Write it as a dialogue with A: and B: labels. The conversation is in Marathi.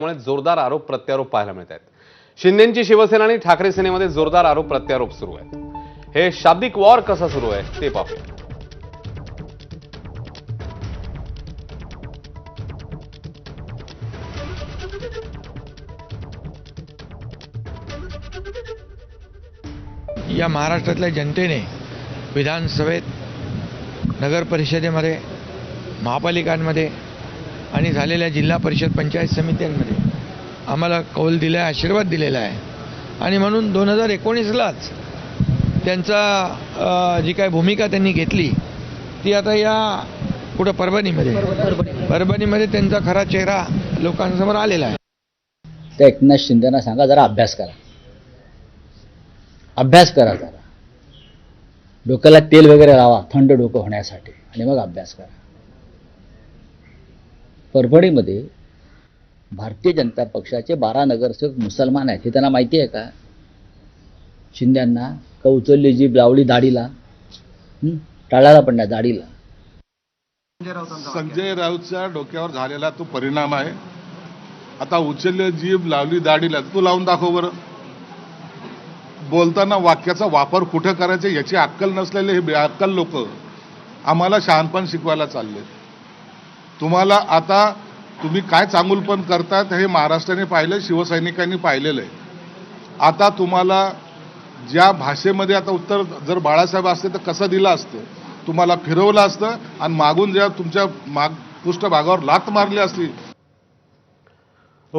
A: मुळे जोरदार आरोप प्रत्यारोप पाहायला मिळत आहेत। शिंदेंची शिवसेना आणि ठाकरे सेनेमध्ये जोरदार आरोप प्रत्यारोप सुरू आहेत। हे शाब्दिक वॉर कसं सुरू आहे ते पाहूया।
B: या महाराष्ट्रातल्या जनतेने विधानसभेत, नगर परिषदेमध्ये, महापालिकांमध्ये आणि झालेल्या जिल्हा परिषद पंचायत समित्यांमध्ये आम्हाला कौल दिला आहे, आशीर्वाद दिलेला आहे। आणि म्हणून 2019लाच त्यांचा जी काय भूमिका त्यांनी घेतली ती आता या कुठं परभणीमध्ये त्यांचा खरा चेहरा लोकांसमोर आलेला आहे।
C: त्या एकनाथ शिंदेना सांगा जरा अभ्यास करा जरा, डोक्याला तेल वगैरे लावा थंड डोकं होण्यासाठी आणि मग अभ्यास करा। परभणीमध्ये भारतीय जनता पक्षाचे 12 नगरसेवक मुसलमान आहेत हे त्यांना माहिती आहे का? शिंद्यांना का उचलली जीभ लावली दाढीला, टाळाला पण नाही दाढीला।
D: संजय राऊतच्या डोक्यावर झालेला तो परिणाम आहे। आता उचलली जीभ लावली दाढीला, तू लावून दाखव बरं। बोलताना वाक्याचा वापर कुठं करायचा याची अक्कल नसलेले हे बेअक्कल लोक आम्हाला शहाणपण शिकवायला चालले। तुम्हाला आता तुम्ही काय चांगुलपण करतात हे महाराष्ट्राने पाहिलं, शिवसैनिकांनी पाहिलेलं आहे। आता तुम्हाला ज्या भाषेमध्ये आता उत्तर जर बाळासाहेब असते तर कसं दिलं असतं, तुम्हाला फिरवलं असतं आणि मागून ज्या तुमच्या पृष्ठभागावर लात मारली असती